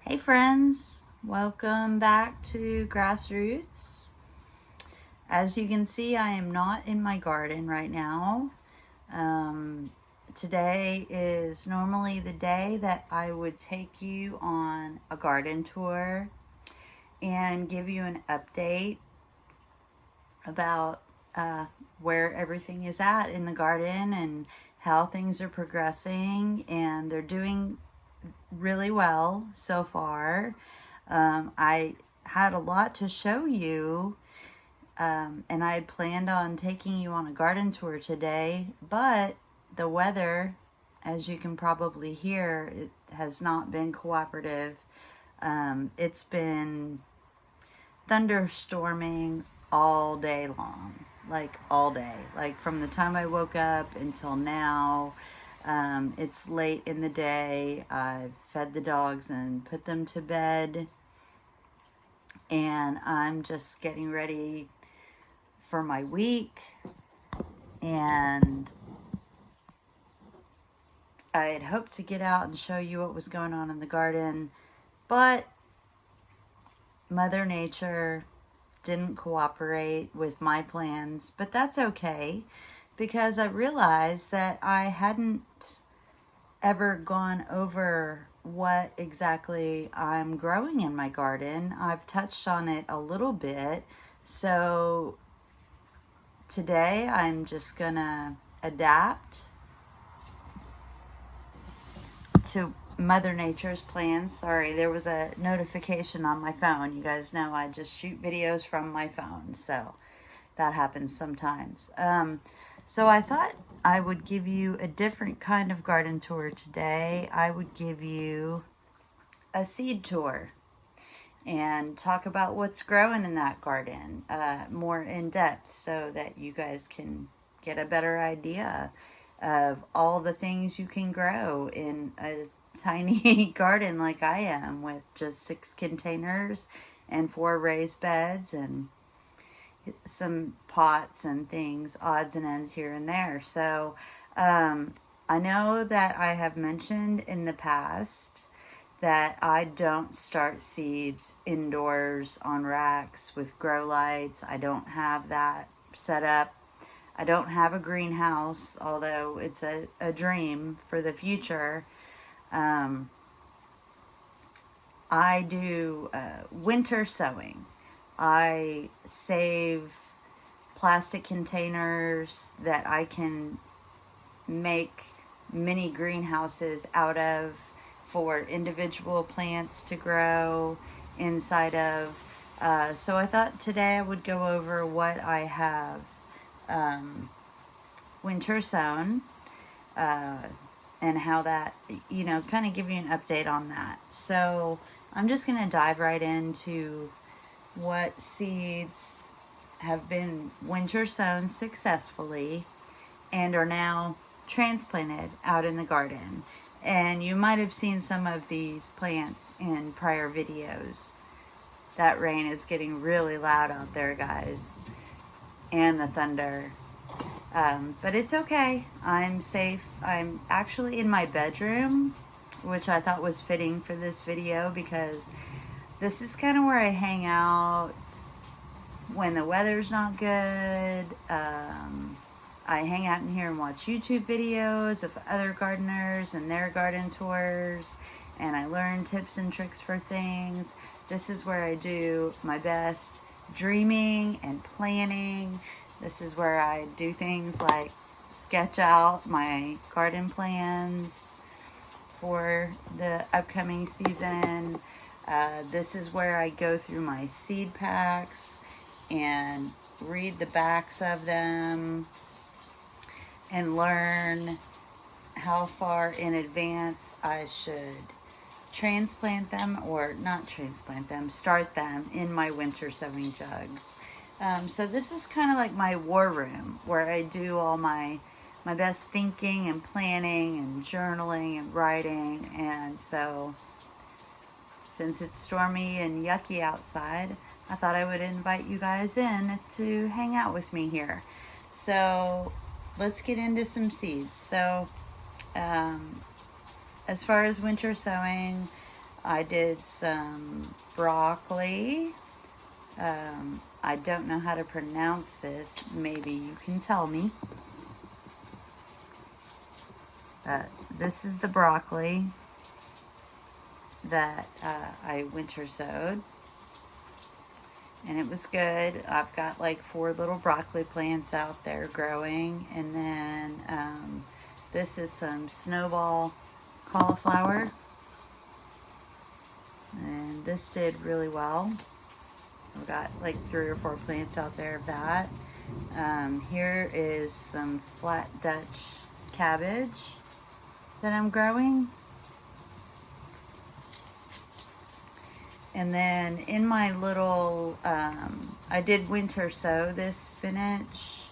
Hey friends, welcome back to Grassroots. As you can see, I am not in my garden right now. Today is normally the day that I would take you on a garden tour and give you an update about where everything is at in the garden and how things are progressing, and they're doing really well so far. I had a lot to show you, and I had planned on taking you on a garden tour today, but the weather, as you can probably hear, it has not been cooperative. It's been thunderstorming all day long, like all day, like from the time I woke up until now. It's late in the day. I've fed the dogs and put them to bed, and I'm just getting ready for my week. And I had hoped to get out and show you what was going on in the garden, but Mother Nature didn't cooperate with my plans. But that's okay, because I realized that I hadn't ever gone over what exactly I'm growing in my garden. I've touched on it a little bit. So today I'm just gonna adapt to Mother Nature's plans. Sorry, there was a notification on my phone. You guys know I just shoot videos from my phone, so that happens sometimes. So I thought I would give you a different kind of garden tour today. I would give you a seed tour and talk about what's growing in that garden more in depth, so that you guys can get a better idea of all the things you can grow in a tiny garden like I am, with just 6 containers and 4 raised beds and some pots and things, odds and ends here and there. So I know that I have mentioned in the past that I don't start seeds indoors on racks with grow lights. I don't have that set up. I don't have a greenhouse, although it's a dream for the future. I do winter sowing. I save plastic containers that I can make mini greenhouses out of for individual plants to grow inside of. So I thought today I would go over what I have winter sown, and how that, kind of give you an update on that. So I'm just going to dive right into what seeds have been winter sown successfully and are now transplanted out in the garden. And you might have seen some of these plants in prior videos. That rain is getting really loud out there, guys, and the thunder. But it's okay. I'm safe. I'm actually in my bedroom, which I thought was fitting for this video, because this is kind of where I hang out when the weather's not good. I hang out in here and watch YouTube videos of other gardeners and their garden tours, and I learn tips and tricks for things. This is where I do my best dreaming and planning. This is where I do things like sketch out my garden plans for the upcoming season. This is where I go through my seed packs and read the backs of them and learn how far in advance I should transplant them, or not transplant them, start them in my winter sowing jugs. So this is kind of like my war room, where I do all my best thinking and planning and journaling and writing. And so since it's stormy and yucky outside, I thought I would invite you guys in to hang out with me here. So let's get into some seeds. So as far as winter sowing, I did some broccoli. I don't know how to pronounce this. Maybe you can tell me. This is the broccoli that I winter sowed. And it was good. I've got like 4 little broccoli plants out there growing. And then this is some snowball cauliflower. And this did really well. I've got like 3 or 4 plants out there of that. Here is some flat Dutch cabbage that I'm growing. And then in my little, I did winter sow this spinach.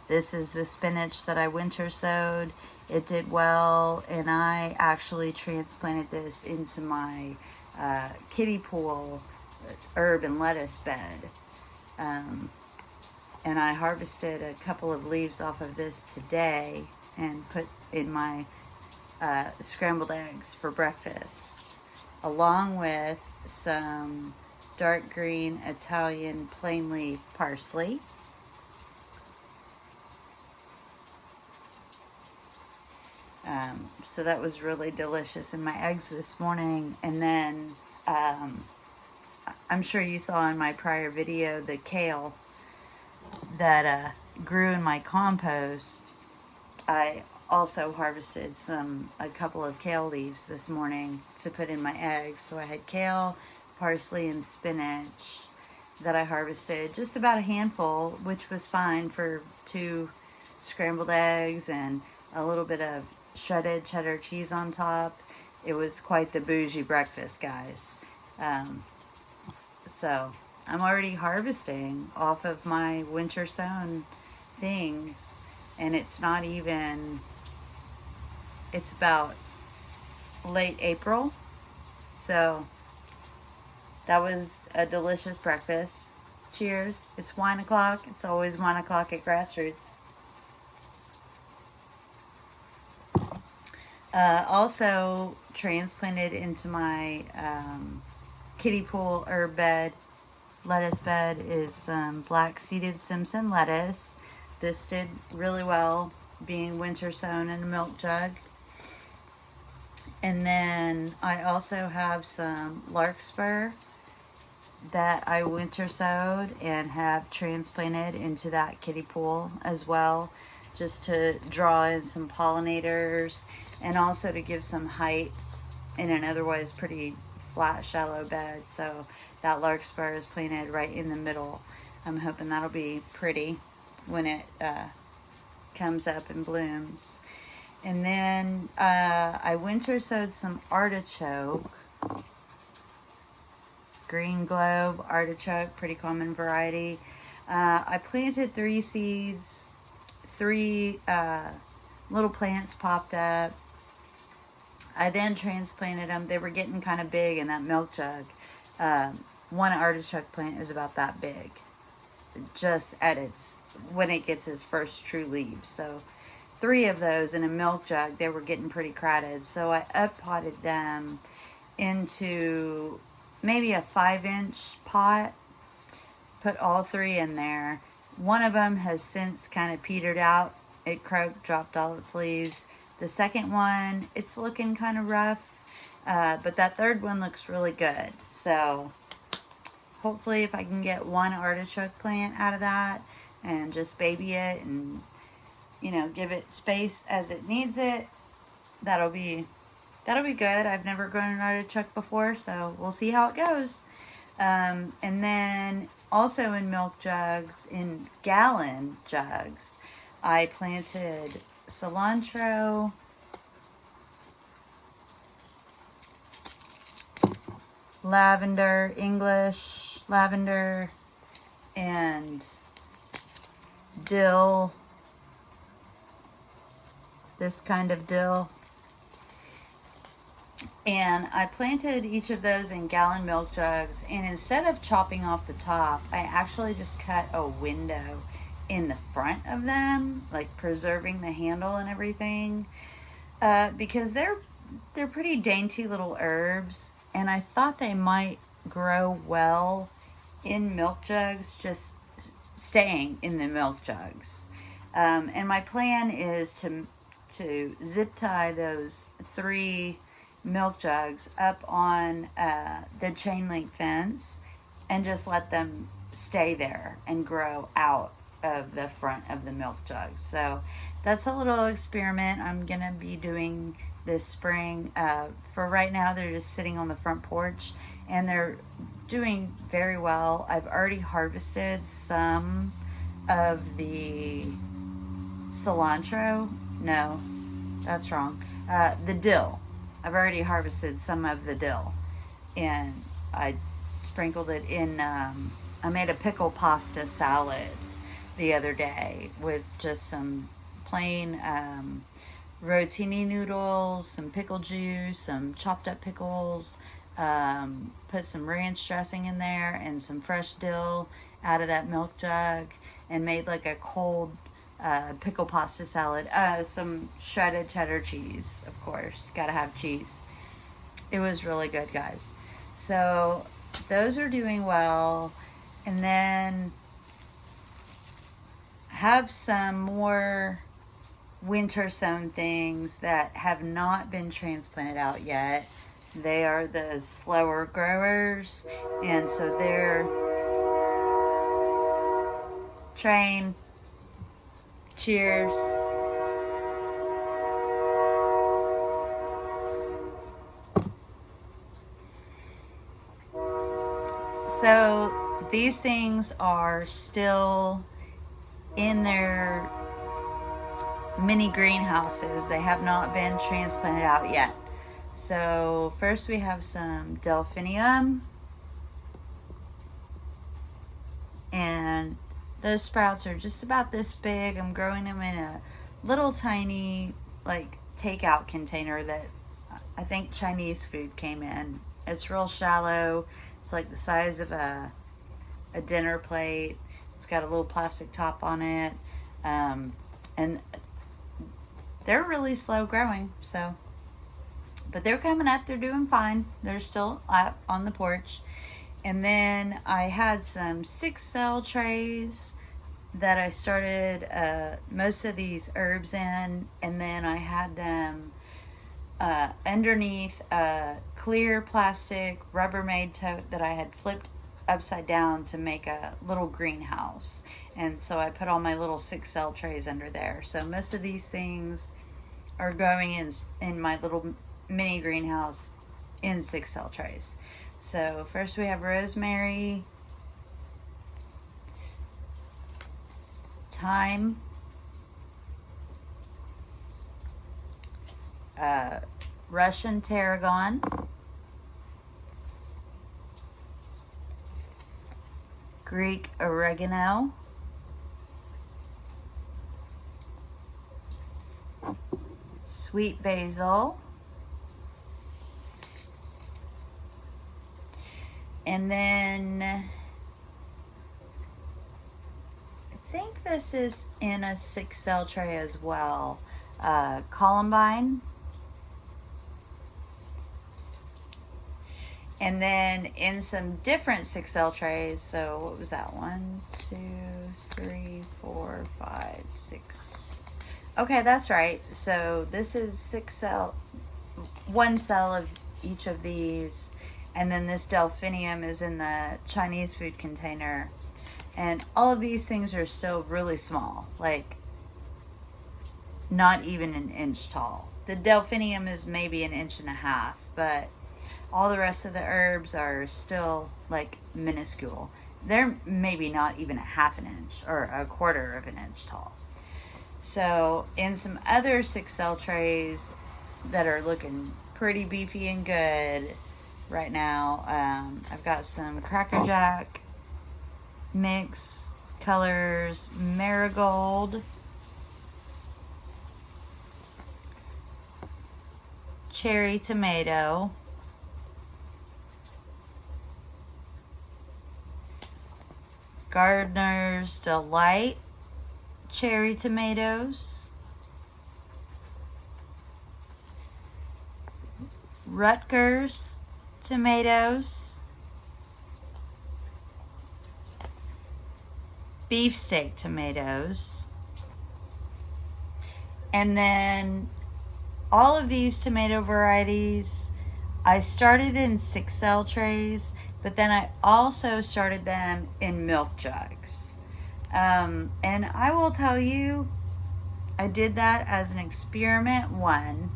This is the spinach that I winter sowed. It did well, and I actually transplanted this into my kiddie pool herb and lettuce bed. And I harvested a couple of leaves off of this today and put in my scrambled eggs for breakfast, along with some dark green Italian plain leaf parsley. So that was really delicious in my eggs this morning. And then I'm sure you saw in my prior video the kale that grew in my compost. I also harvested a couple of kale leaves this morning to put in my eggs. So I had kale, parsley, and spinach that I harvested, just about a handful, which was fine for 2 scrambled eggs and a little bit of shredded cheddar cheese on top. It was quite the bougie breakfast, guys. So I'm already harvesting off of my winter sown things, and it's not even, it's about late April. So that was a delicious breakfast. Cheers. It's wine o'clock. It's always wine o'clock at Grassroots. Also transplanted into my kiddie pool herb bed, lettuce bed, is some black seeded Simpson lettuce. This did really well, being winter sown in a milk jug. And then I also have some larkspur that I winter sowed and have transplanted into that kiddie pool as well, just to draw in some pollinators and also to give some height in an otherwise pretty flat, shallow bed. So that larkspur is planted right in the middle. I'm hoping that'll be pretty when it comes up and blooms. And then I winter sowed some artichoke, green globe artichoke, pretty common variety. I planted 3 seeds, 3 little plants popped up. I then transplanted them. They were getting kind of big in that milk jug. One artichoke plant is about that big, just at when it gets its first true leaves. So 3 of those in a milk jug, they were getting pretty crowded. So I up-potted them into maybe a 5-inch pot, put all 3 in there. One of them has since kind of petered out. It croaked, dropped all its leaves. The second one, it's looking kind of rough, but that third one looks really good. So hopefully if I can get 1 artichoke plant out of that and just baby it and, you know, give it space as it needs it, that'll be good. I've never grown an artichoke before, so we'll see how it goes. And then also in milk jugs, in gallon jugs, I planted cilantro, lavender, English lavender, and dill, this kind of dill. And I planted each of those in gallon milk jugs, and instead of chopping off the top, I actually just cut a window in the front of them, like preserving the handle and everything. because they're pretty dainty little herbs, and I thought they might grow well in milk jugs, just staying in the milk jugs. And my plan is to zip tie those 3 milk jugs up on the chain link fence and just let them stay there and grow out of the front of the milk jugs. So that's a little experiment I'm gonna be doing this spring. For right now, they're just sitting on the front porch and they're doing very well. I've already harvested some of the cilantro. No, that's wrong. The dill. I've already harvested some of the dill, and I sprinkled it in. I made a pickle pasta salad the other day with just some plain rotini noodles, some pickle juice, some chopped up pickles, put some ranch dressing in there and some fresh dill out of that milk jug, and made like a cold pickle pasta salad. Some shredded cheddar cheese, of course. Gotta have cheese. It was really good, guys. So those are doing well. And then have some more winter sown things that have not been transplanted out yet. They are the slower growers, and so they're train. Cheers. So these things are still in their mini greenhouses. They have not been transplanted out yet. So first we have some delphinium, and those sprouts are just about this big. I'm growing them in a little tiny like takeout container that I think Chinese food came in. It's real shallow. It's like the size of a dinner plate. It's got a little plastic top on it, and they're really slow growing. So, but they're coming up. They're doing fine. They're still up on the porch. And then I had some 6-cell trays that I started most of these herbs in, and then I had them underneath a clear plastic Rubbermaid tote that I had flipped upside down to make a little greenhouse. And so I put all my little 6-cell trays under there. So most of these things are growing in my little mini greenhouse in 6-cell trays. So first we have rosemary, thyme, Russian tarragon, Greek oregano, sweet basil, and then I think this is in a 6-cell tray as well. Columbine. And then in some different 6-cell trays, so what was that? 1, 2, 3, 4, 5, 6. Okay, that's right. So this is 6-cell, 1 cell of each of these. And then this delphinium is in the Chinese food container. And all of these things are still really small, like not even an inch tall. The delphinium is maybe 1.5 inches, but all the rest of the herbs are still like minuscule. They're maybe not even 1/2 inch or 1/4 inch tall. So in some other 6-cell trays that are looking pretty beefy and good right now, I've got some Cracker Jack mix colors, marigold, cherry tomato, Gardener's Delight cherry tomatoes, Rutgers tomatoes, beefsteak tomatoes, and then all of these tomato varieties I started in 6-cell trays, but then I also started them in milk jugs. And I will tell you, I did that as an experiment, one.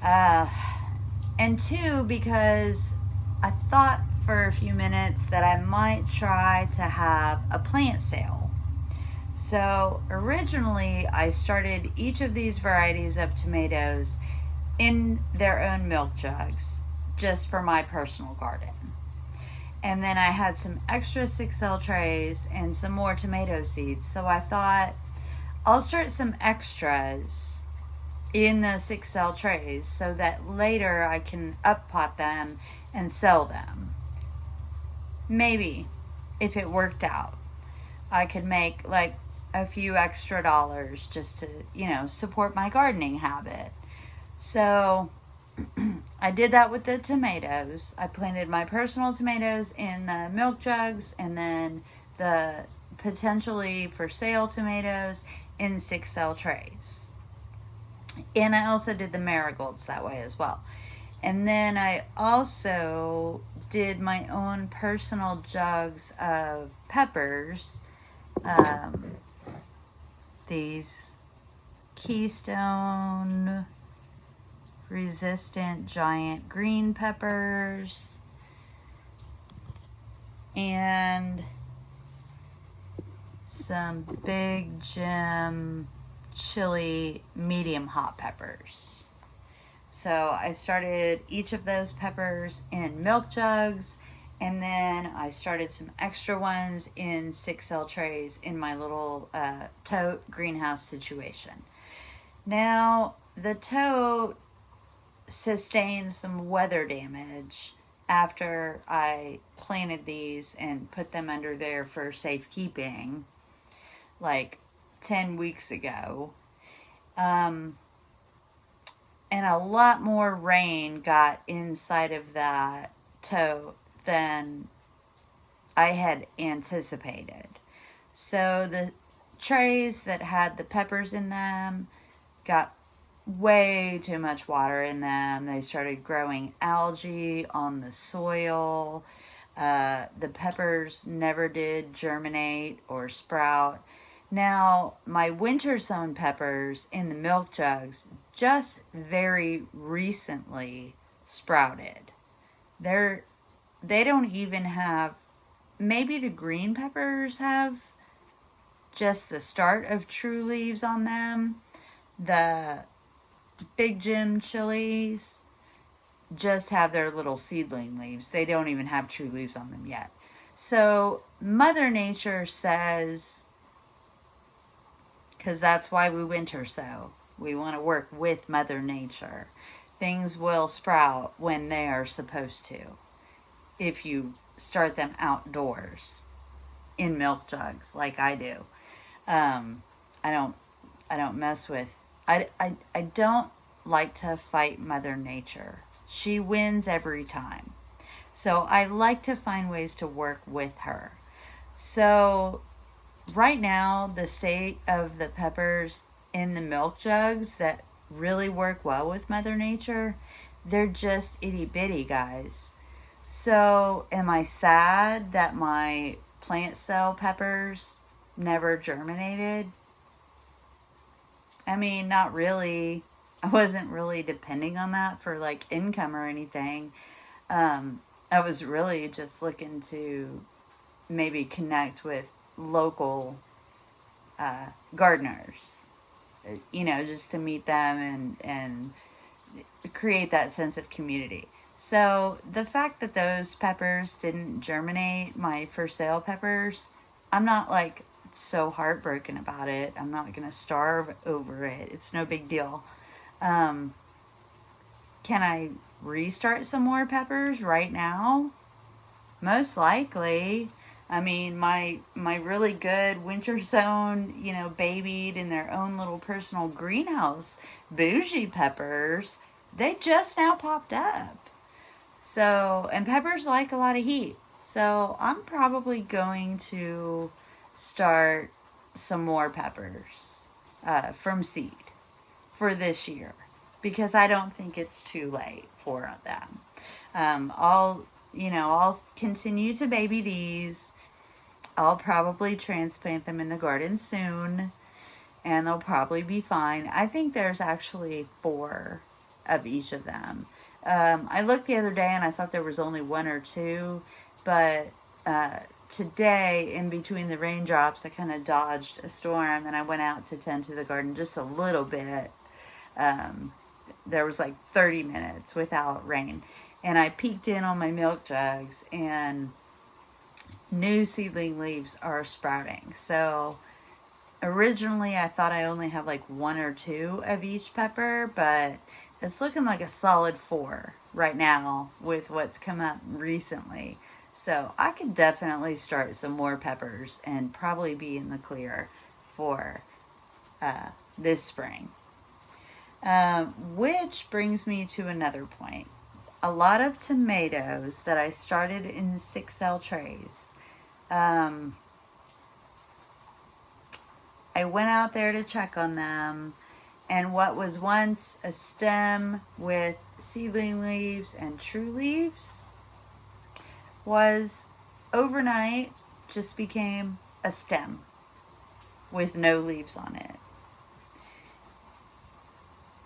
And two, because I thought for a few minutes that I might try to have a plant sale. So originally I started each of these varieties of tomatoes in their own milk jugs, just for my personal garden. And then I had some extra 6-cell trays and some more tomato seeds. So I thought I'll start some extras in the 6-cell trays so that later I can up pot them and sell them. Maybe, if it worked out, I could make like a few extra dollars just to, support my gardening habit. So I did that with the tomatoes. I planted my personal tomatoes in the milk jugs, and then the potentially for sale tomatoes in 6-cell trays. And I also did the marigolds that way as well. And then I also did my own personal jugs of peppers. These Keystone resistant giant green peppers, and some Big Jim chili medium hot peppers. So I started each of those peppers in milk jugs, and then I started some extra ones in 6-cell trays in my little tote greenhouse situation. Now, the tote sustained some weather damage after I planted these and put them under there for safekeeping like 10 weeks ago. And a lot more rain got inside of that tote than I had anticipated. So the trays that had the peppers in them got way too much water in them. They started growing algae on the soil. The peppers never did germinate or sprout. Now, my winter sown peppers in the milk jugs just very recently sprouted. They don't even have, maybe the green peppers have just the start of true leaves on them. The Big Jim chilies just have their little seedling leaves. They don't even have true leaves on them yet. So Mother Nature says, because that's why we winter sow. We want to work with Mother Nature. Things will sprout when they are supposed to, if you start them outdoors in milk jugs like I do. I don't mess with. I don't like to fight Mother Nature. She wins every time. So I like to find ways to work with her. So right now, the state of the peppers in the milk jugs that really work well with Mother Nature, they're just itty bitty, guys. So am I sad that my plant cell peppers never germinated? I mean, not really. I wasn't really depending on that for like income or anything. I was really just looking to maybe connect with local gardeners, just to meet them and create that sense of community. So the fact that those peppers didn't germinate, my for sale peppers, I'm not like so heartbroken about it. I'm not going to starve over it. It's no big deal. Can I restart some more peppers right now? Most likely. I mean, my really good winter sown, babied in their own little personal greenhouse, bougie peppers, they just now popped up. So, and peppers like a lot of heat. So I'm probably going to start some more peppers from seed for this year, because I don't think it's too late for them. I'll continue to baby these. I'll probably transplant them in the garden soon, and they'll probably be fine. I think there's actually 4 of each of them. I looked the other day and I thought there was only 1 or 2, but today, in between the raindrops, I kind of dodged a storm and I went out to tend to the garden just a little bit. There was like 30 minutes without rain, and I peeked in on my milk jugs, and new seedling leaves are sprouting. So originally I thought I only had like 1 or 2 of each pepper, but it's looking like a solid 4 right now with what's come up recently. So I could definitely start some more peppers and probably be in the clear for this spring. Which brings me to another point. A lot of tomatoes that I started in 6L trays. I went out there to check on them, and what was once a stem with seedling leaves and true leaves was overnight just became a stem with no leaves on it.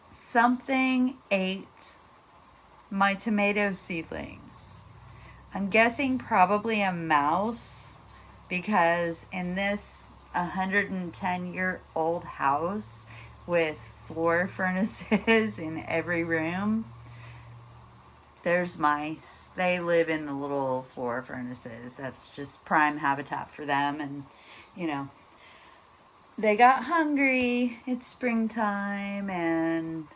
Something ate my tomato seedlings. I'm guessing probably a mouse, because in this 110-year-old house with floor furnaces in every room, there's mice. They live in the little floor furnaces. That's just prime habitat for them. And, they got hungry. It's springtime, and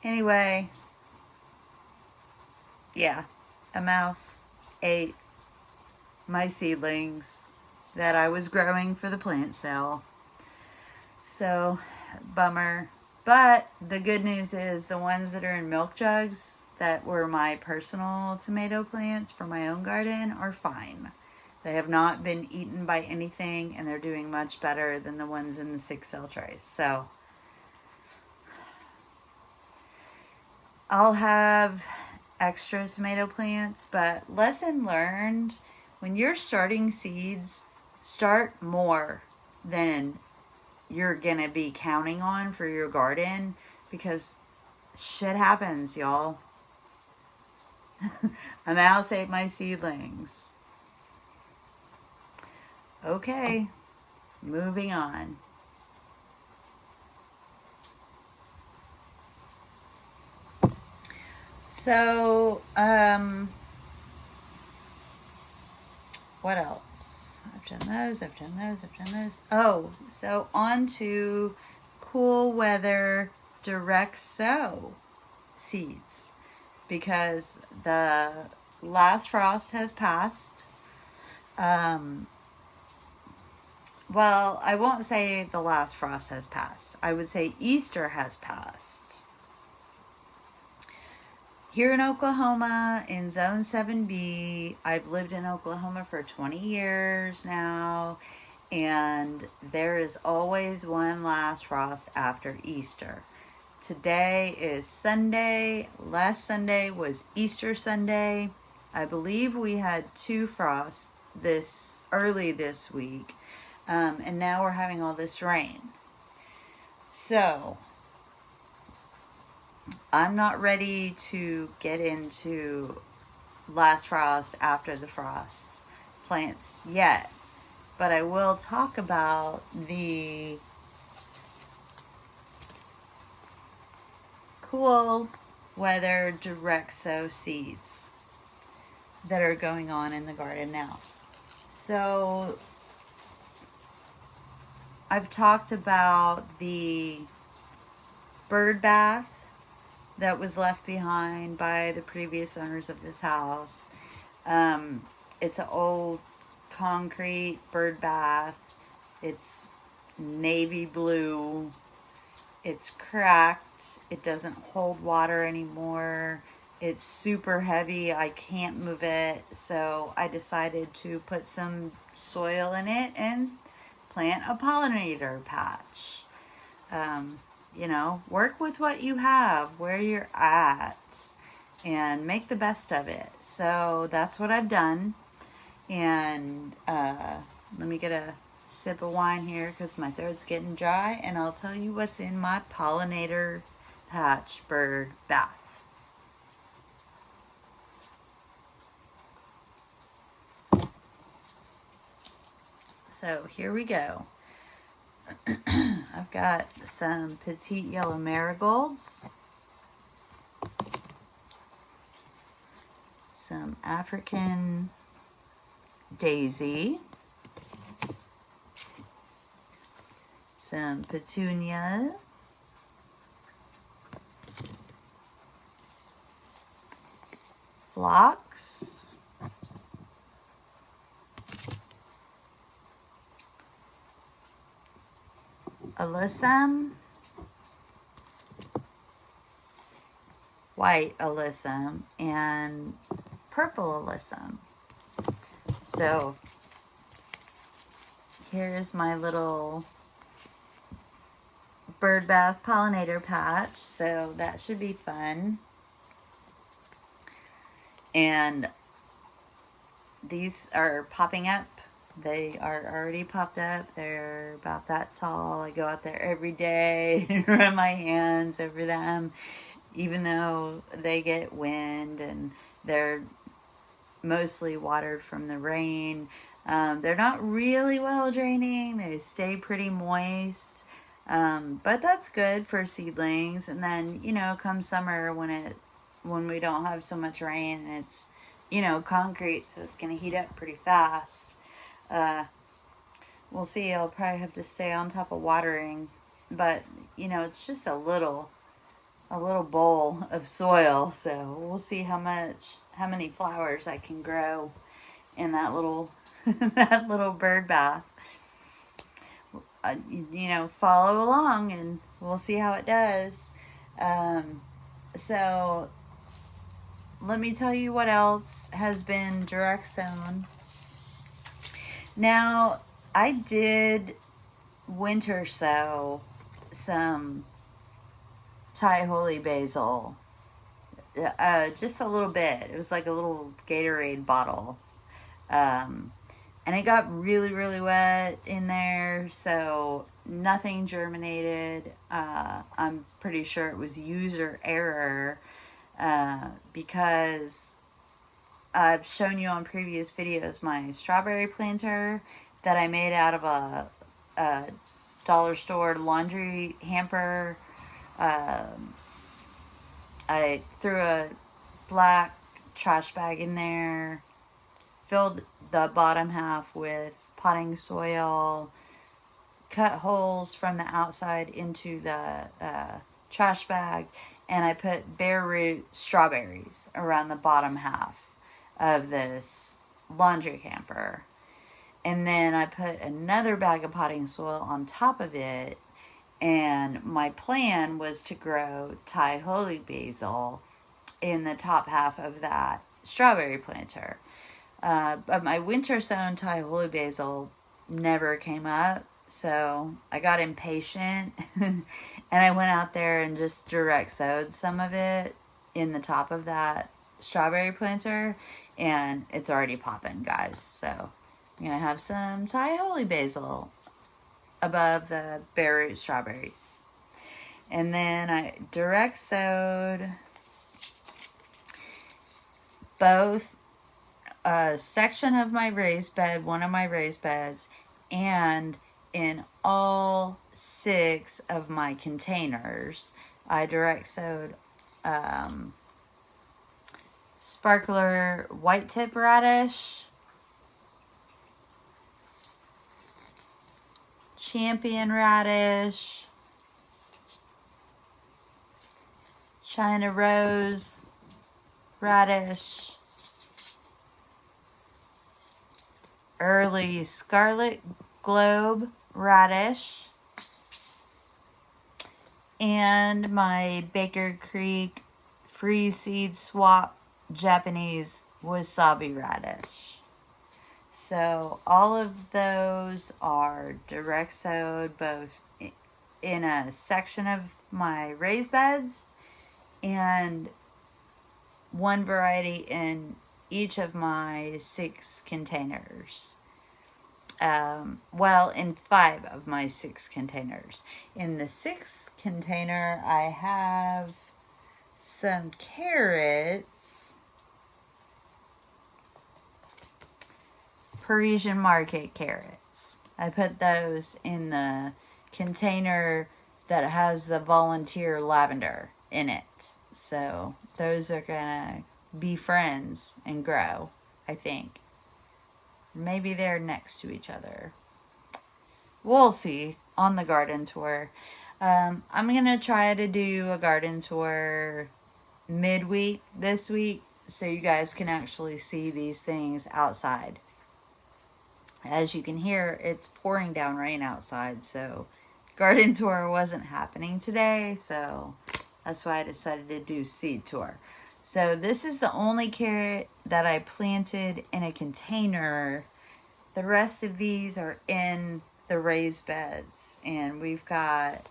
anyway, yeah, a mouse ate my seedlings that I was growing for the plant sale. So, bummer. But the good news is the ones that are in milk jugs that were my personal tomato plants for my own garden are fine. They have not been eaten by anything, and they're doing much better than the ones in the 6L trays. So I'll have extra tomato plants, but lesson learned, when you're starting seeds, start more than you're gonna be counting on for your garden, because shit happens, y'all. A mouse ate my seedlings. Okay, moving on. So, what else? I've done those. Oh, so on to cool weather direct sow seeds, because the last frost has passed. Well, I won't say the last frost has passed. I would say Easter has passed. Here in Oklahoma, in Zone 7B, I've lived in Oklahoma for 20 years now, and there is always one last frost after Easter. Today is Sunday. Last Sunday was Easter Sunday. I believe we had 2 frosts early this week. And now we're having all this rain. So, I'm not ready to get into last frost after the frost plants yet. But I will talk about the cool weather direct sow seeds that are going on in the garden now. So, I've talked about the bird bath that was left behind by the previous owners of this house. It's an old concrete bird bath. It's navy blue. It's cracked. It doesn't hold water anymore. It's super heavy. I can't move it. So I decided to put some soil in it and plant a pollinator patch. You know, work with what you have, where you're at, and make the best of it. So that's what I've done. And let me get a sip of wine here because my throat's getting dry, and I'll tell you what's in my pollinator patch bird bath. So here we go. I've got some petite yellow marigolds, some African daisy, some petunia, phlox, alyssum, white alyssum, and purple alyssum. So here's my little bird bath pollinator patch. So that should be fun. And these are popping up. They are already popped up. They're about that tall. I go out there every day and run my hands over them, even though they get wind and they're mostly watered from the rain. They're not really well draining. They stay pretty moist. But that's good for seedlings. And then, you know, come summer when we don't have so much rain and it's, you know, concrete, so it's going to heat up pretty fast. We'll see. I'll probably have to stay on top of watering, but you know, it's just a little bowl of soil, so we'll see how many flowers I can grow in that little that little bird bath. You know, follow along and we'll see how it does. So let me tell you what else has been direct sown. Now, I did winter sow some Thai holy basil, just a little bit. It was like a little Gatorade bottle, and it got really, really wet in there, so nothing germinated. I'm pretty sure it was user error, because I've shown you on previous videos my strawberry planter that I made out of a dollar store laundry hamper. I threw a black trash bag in there, filled the bottom half with potting soil, cut holes from the outside into the trash bag, and I put bare root strawberries around the bottom half of this laundry hamper. And then I put another bag of potting soil on top of it. And my plan was to grow Thai holy basil in the top half of that strawberry planter. But my winter sown Thai holy basil never came up. So I got impatient and I went out there and just direct sowed some of it in the top of that strawberry planter. And it's already popping, guys. So I'm going to have some Thai holy basil above the bare root strawberries. And then I direct sowed both a section of my raised bed, one of my raised beds, and in all 6 of my containers, I direct sowed sparkler white tip radish, champion radish, China rose radish, early scarlet globe radish, and my Baker Creek Free Seed Swap Japanese wasabi radish. So all of those are direct sowed both in a section of my raised beds and one variety in each of my 6 containers. Well, in 5 of my 6 containers. In the 6th container, I have some carrots, Parisian Market carrots. I put those in the container that has the volunteer lavender in it. So those are gonna be friends and grow, I think. Maybe they're next to each other. We'll see on the garden tour. I'm gonna try to do a garden tour midweek this week so you guys can actually see these things outside. As you can hear, it's pouring down rain outside, so garden tour wasn't happening today, so that's why I decided to do seed tour. So this is the only carrot that I planted in a container. The rest of these are in the raised beds, and we've got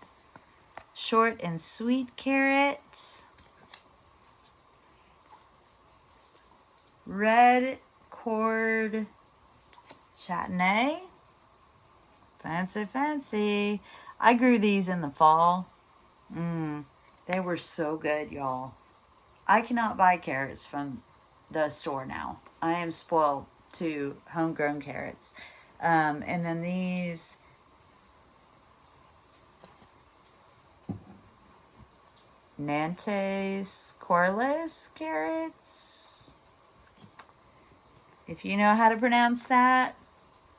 short and sweet carrot, red cord chutney, fancy. I grew these in the fall. They were so good, y'all. I cannot buy carrots from the store now. I am spoiled to homegrown carrots. And then these Nantes Corliss carrots. If you know how to pronounce that,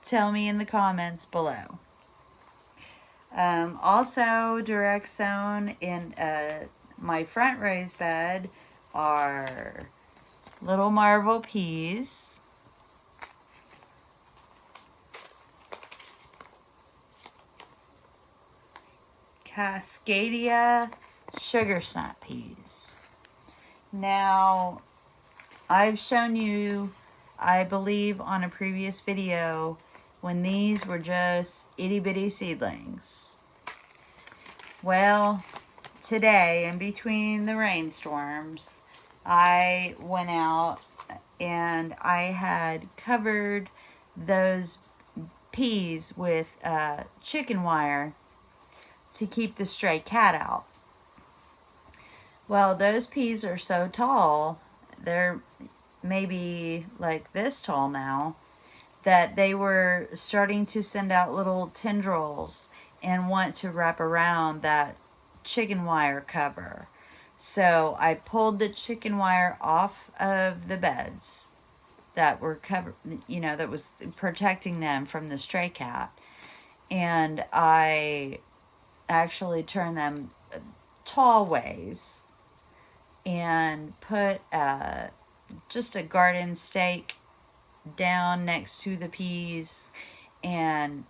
tell me in the comments below. Also direct sown in my front raised bed are little Marvel peas, Cascadia sugar snap peas. Now, I've shown you, I believe on a previous video, when these were just itty bitty seedlings. Well, today, in between the rainstorms, I went out and I had covered those peas with chicken wire to keep the stray cat out. Well, those peas are so tall, they're maybe like this tall now, that they were starting to send out little tendrils and want to wrap around that chicken wire cover. So I pulled the chicken wire off of the beds that were covered, that was protecting them from the stray cat. And I actually turned them tall ways and put just a garden stake down next to the peas and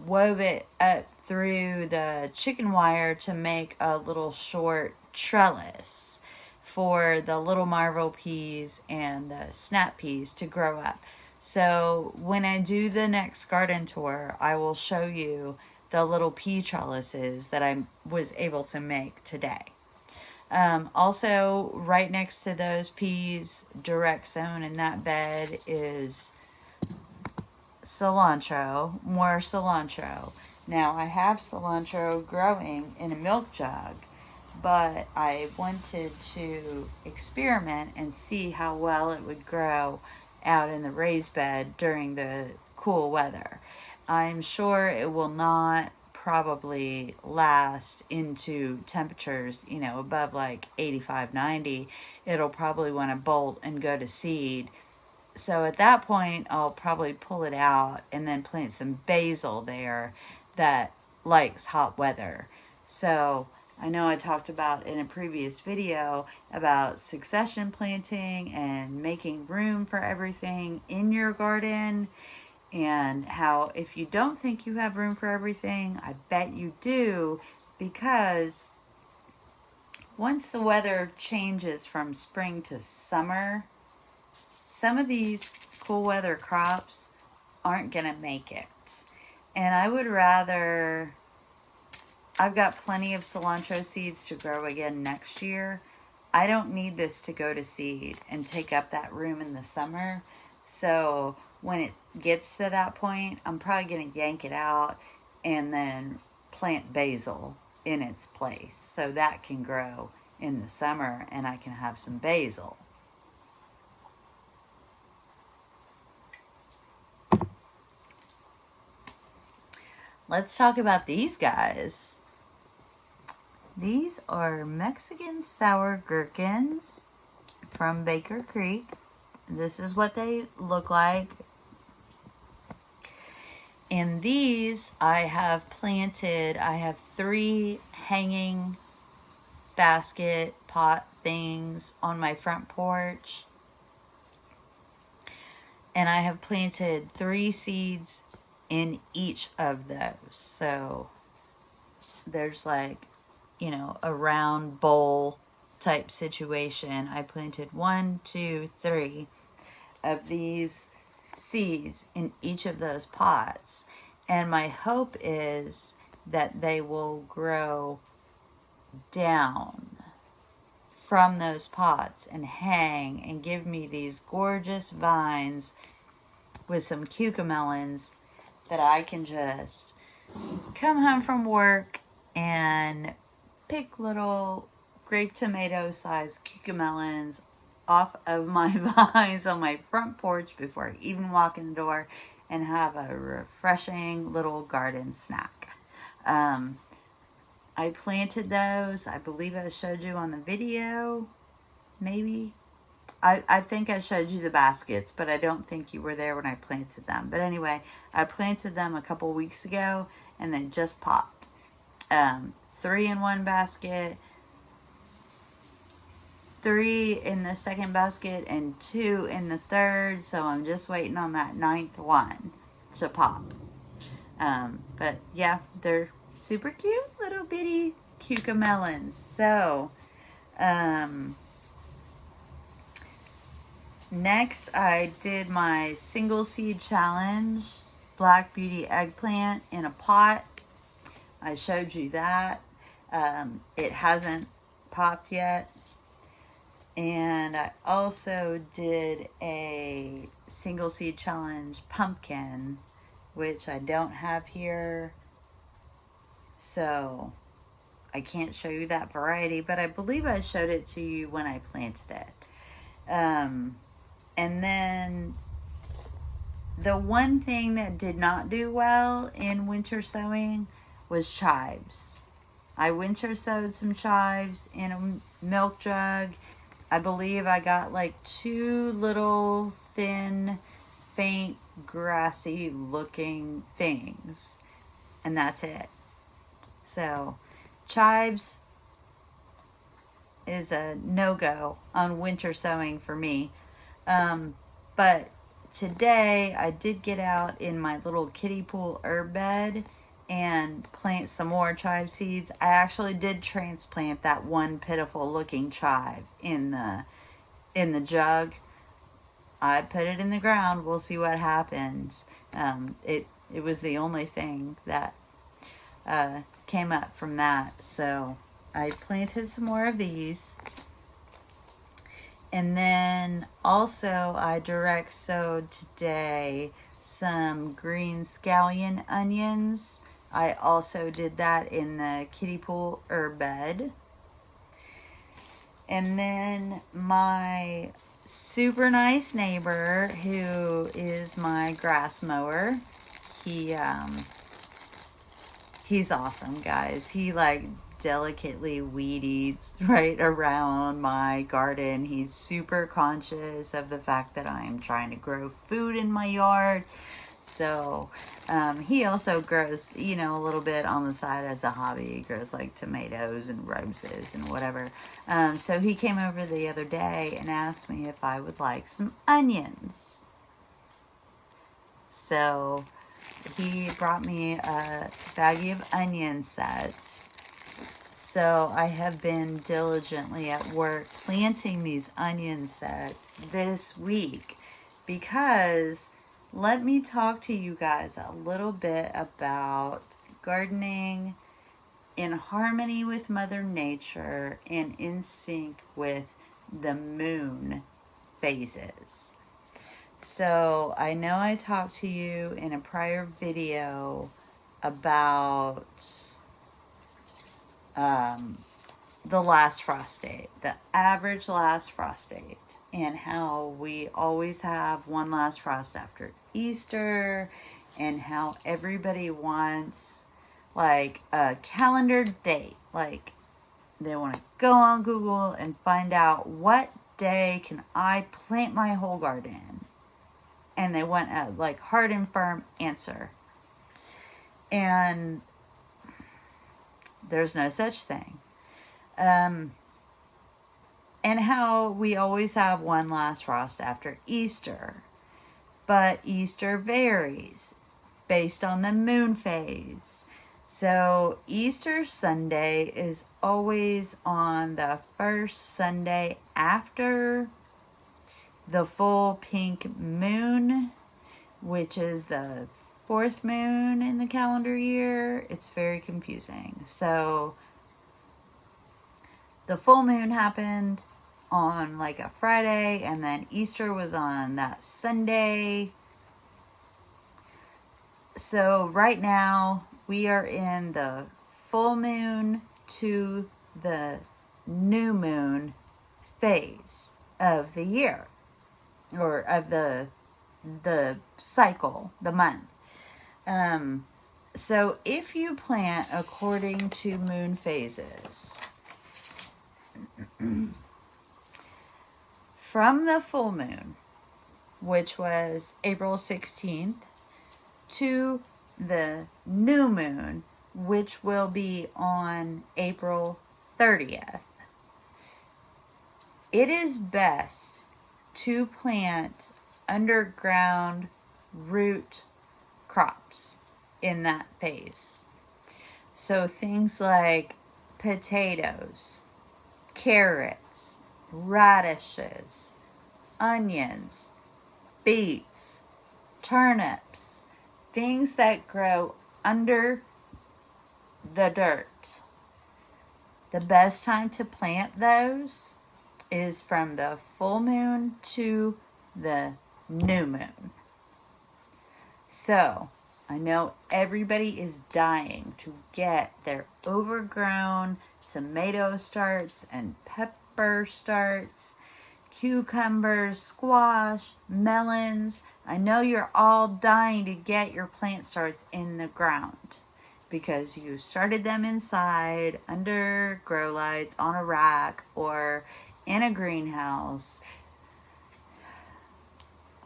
wove it up through the chicken wire to make a little short trellis for the little Marvel peas and the snap peas to grow up. So when I do the next garden tour, I will show you the little pea trellises that I was able to make today. Also, right next to those peas, direct sown in that bed, is cilantro, more cilantro. Now, I have cilantro growing in a milk jug, but I wanted to experiment and see how well it would grow out in the raised bed during the cool weather. I'm sure it will not probably last into temperatures, above like 85, 90. It'll probably want to bolt and go to seed. So at that point, I'll probably pull it out and then plant some basil there that likes hot weather. So I know I talked about in a previous video about succession planting and making room for everything in your garden, and how if you don't think you have room for everything, I bet you do, because once the weather changes from spring to summer, some of these cool weather crops aren't going to make it. And I would rather, I've got plenty of cilantro seeds to grow again next year. I don't need this to go to seed and take up that room in the summer. So when it gets to that point, I'm probably going to yank it out and then plant basil in its place. So that can grow in the summer and I can have some basil. Let's talk about these guys. These are Mexican sour gherkins from Baker Creek. This is what they look like. And these I have planted. I have 3 hanging basket pot things on my front porch. And I have planted 3 seeds in each of those. So there's like, you know, a round bowl type situation. I planted 1, 2, 3 of these seeds in each of those pots. And my hope is that they will grow down from those pots and hang and give me these gorgeous vines with some cucamelons that I can just come home from work and pick little grape tomato sized cucamelons off of my vines on my front porch before I even walk in the door and have a refreshing little garden snack. I planted those. I believe I showed you on the video. Maybe. I think I showed you the baskets, but I don't think you were there when I planted them. But anyway, I planted them a couple weeks ago and they just popped. 3 in one basket, 3 in the second basket, and 2 in the third. So I'm just waiting on that 9th one to pop. But yeah, they're super cute little bitty cucamelons. So, next I did my single seed challenge, Black Beauty eggplant in a pot. I showed you that. It hasn't popped yet. And I also did a single seed challenge pumpkin, which I don't have here. So I can't show you that variety, but I believe I showed it to you when I planted it. And then the one thing that did not do well in winter sowing was chives. I winter sowed some chives in a milk jug. I believe I got like 2 little thin, faint, grassy looking things. And that's it. So chives is a no-go on winter sowing for me. But today I did get out in my little kiddie pool herb bed and plant some more chive seeds. I actually did transplant that one pitiful looking chive in the jug. I put it in the ground. We'll see what happens. It was the only thing that came up from that. So I planted some more of these. And then also I direct sowed today some green scallion onions. I also did that in the kiddie pool herb bed. And then my super nice neighbor, who is my grass mower, he's awesome, guys. He like delicately weed eats right around my garden. He's super conscious of the fact that I'm trying to grow food in my yard. So he also grows, you know, a little bit on the side as a hobby. He grows like tomatoes and roses and whatever. So he came over the other day and asked me if I would like some onions. So he brought me a baggie of onion sets. So I have been diligently at work planting these onion sets this week because let me talk to you guys a little bit about gardening in harmony with Mother Nature and in sync with the moon phases. So I know I talked to you in a prior video about the last frost date, the average last frost date, and how we always have one last frost after Easter, and how everybody wants like a calendar date. Like they want to go on Google and find out what day can I plant my whole garden. And they want a like hard and firm answer. And there's no such thing. And how we always have one last frost after Easter. But Easter varies based on the moon phase. So Easter Sunday is always on the first Sunday after the full pink moon, which is the fourth moon in the calendar year. It's very confusing. So the full moon happened on like a Friday, and then Easter was on that Sunday. So right now we are in the full moon to the new moon phase of the year, or of the cycle, the month. So if you plant according to moon phases, from the full moon, which was April 16th, to the new moon, which will be on April 30th, it is best to plant underground root crops in that phase. So things like potatoes, carrots, radishes, onions, beets, turnips, things that grow under the dirt. The best time to plant those is from the full moon to the new moon. So I know everybody is dying to get their overgrown tomato starts and pepper starts, cucumbers, squash, melons. I know you're all dying to get your plant starts in the ground because you started them inside under grow lights on a rack or in a greenhouse.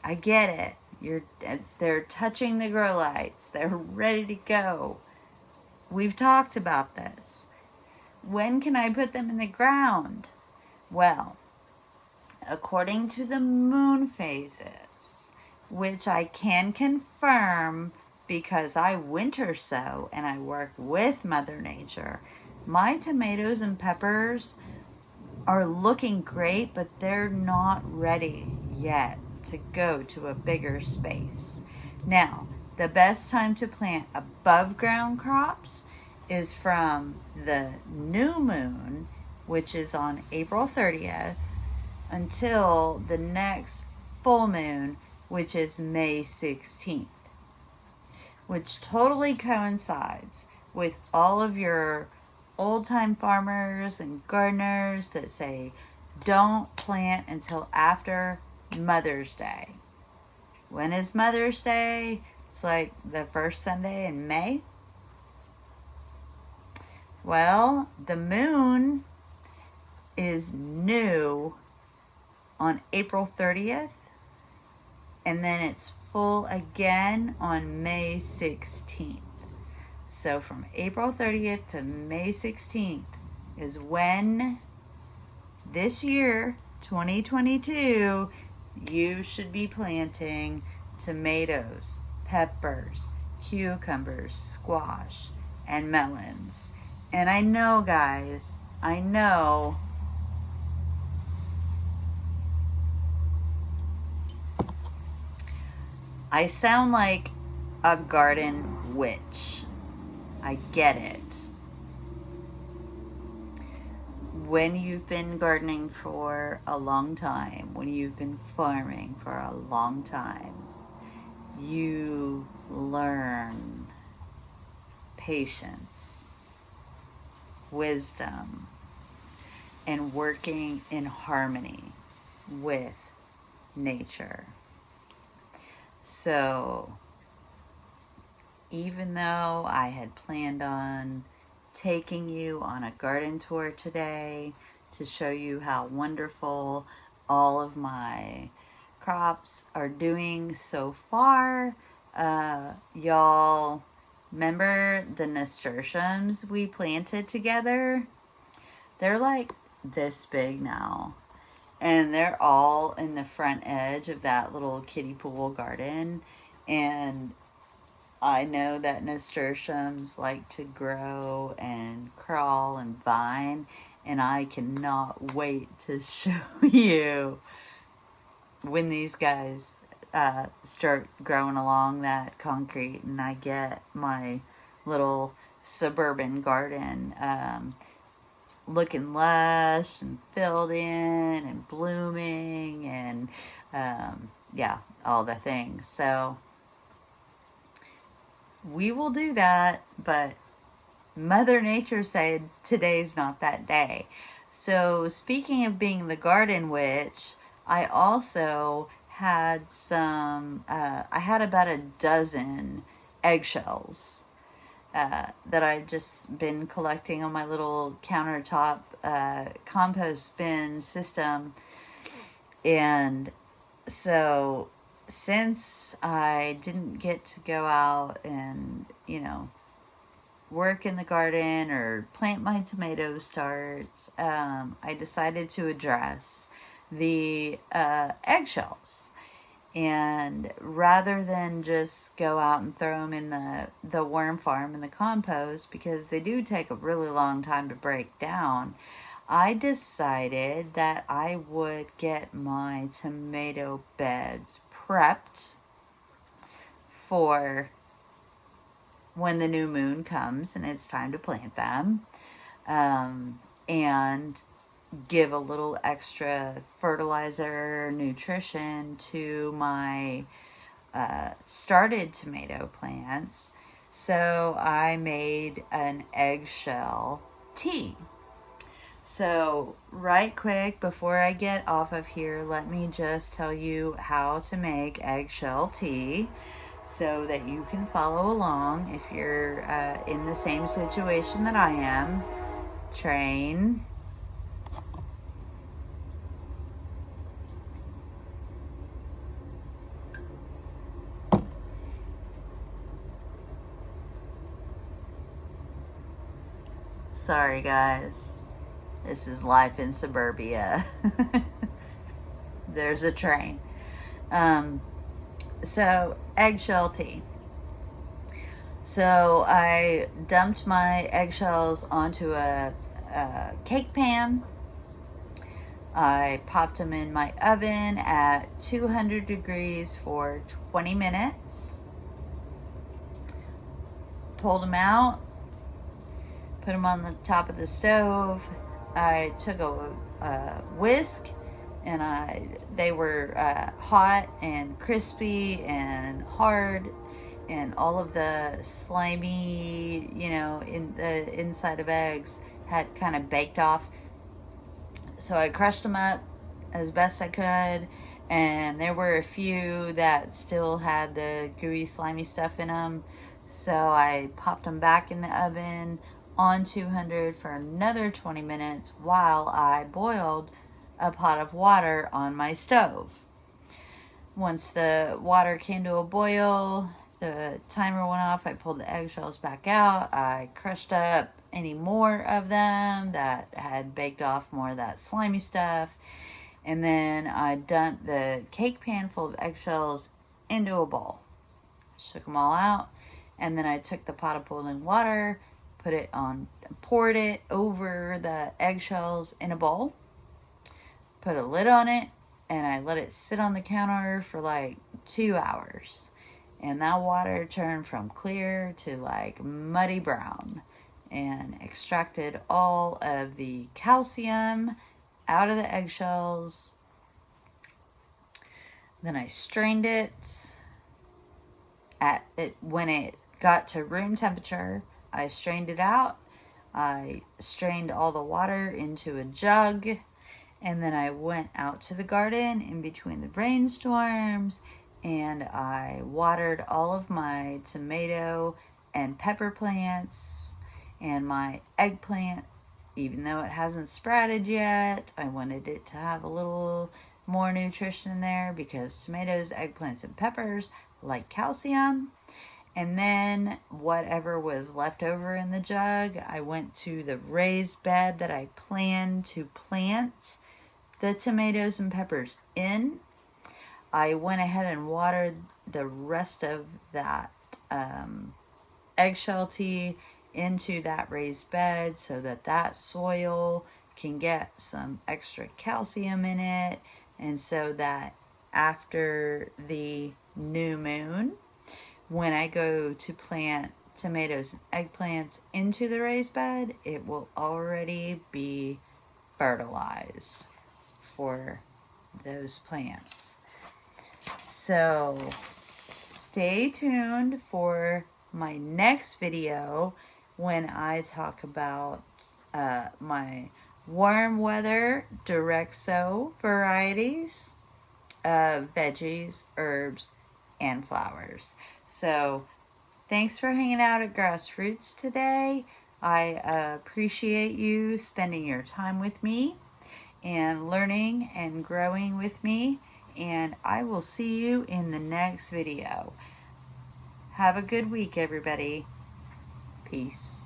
I get it. They're touching the grow lights. They're ready to go. We've talked about this. When can I put them in the ground? Well, according to the moon phases, which I can confirm because I winter sow and I work with Mother Nature, my tomatoes and peppers are looking great, but they're not ready yet to go to a bigger space. Now, the best time to plant above ground crops is from the new moon, which is on April 30th, until the next full moon, which is May 16th, which totally coincides with all of your old-time farmers and gardeners that say don't plant until after Mother's Day. When is Mother's Day? It's like the first Sunday in May. Well, the moon is new on April 30th, and then it's full again on May 16th. So from April 30th to May 16th is when this year, 2022, you should be planting tomatoes, peppers, cucumbers, squash, and melons. And I know, guys, I know I sound like a garden witch. I get it. When you've been gardening for a long time, when you've been farming for a long time, you learn patience, wisdom, and working in harmony with nature. So, even though I had planned on taking you on a garden tour today to show you how wonderful all of my crops are doing so far, y'all remember the nasturtiums we planted together? They're like this big now. And they're all in the front edge of that little kiddie pool garden. And I know that nasturtiums like to grow and crawl and vine. And I cannot wait to show you when these guys start growing along that concrete and I get my little suburban garden looking lush and filled in and blooming and yeah, all the things. So we will do that, but Mother Nature said today's not that day. So speaking of being the garden witch, I also had I had about a dozen eggshells that I've just been collecting on my little countertop compost bin system. And so since I didn't get to go out and, work in the garden or plant my tomato starts, I decided to address the eggshells. And rather than just go out and throw them in the worm farm in the compost, because they do take a really long time to break down, I decided that I would get my tomato beds prepped for when the new moon comes and it's time to plant them, and give a little extra fertilizer, nutrition to my started tomato plants. So I made an eggshell tea. So right quick, before I get off of here, let me just tell you how to make eggshell tea so that you can follow along if you're in the same situation that I am. Train. Sorry, guys. This is life in suburbia. There's a train. So, eggshell tea. So, I dumped my eggshells onto a cake pan. I popped them in my oven at 200 degrees for 20 minutes. Pulled them out. Put them on the top of the stove. I took a whisk and they were hot and crispy and hard, and all of the slimy, in the inside of eggs had kind of baked off. So I crushed them up as best I could, and there were a few that still had the gooey, slimy stuff in them. So I popped them back in the oven on 200 for another 20 minutes while I boiled a pot of water on my stove. Once the water came to a boil, the timer went off. I pulled the eggshells back out. I crushed up any more of them that had baked off more of that slimy stuff. And then I dumped the cake pan full of eggshells into a bowl. Shook them all out. And then I took the pot of boiling water poured it over the eggshells in a bowl, put a lid on it, and I let it sit on the counter for like 2 hours. And that water turned from clear to like muddy brown, and extracted all of the calcium out of the eggshells. Then I strained it. When it got to room temperature, I strained it out. I strained all the water into a jug, and then I went out to the garden in between the rainstorms, and I watered all of my tomato and pepper plants and my eggplant. Even though it hasn't sprouted yet, I wanted it to have a little more nutrition in there because tomatoes, eggplants, and peppers like calcium. And then whatever was left over in the jug, I went to the raised bed that I planned to plant the tomatoes and peppers in. I went ahead and watered the rest of that eggshell tea into that raised bed so that that soil can get some extra calcium in it, and so that after the new moon, when I go to plant tomatoes and eggplants into the raised bed, it will already be fertilized for those plants. So stay tuned for my next video when I talk about my warm weather direct sow varieties of veggies, herbs, and flowers. So thanks for hanging out at Grassroots today. I appreciate you spending your time with me and learning and growing with me. And I will see you in the next video. Have a good week, everybody. Peace.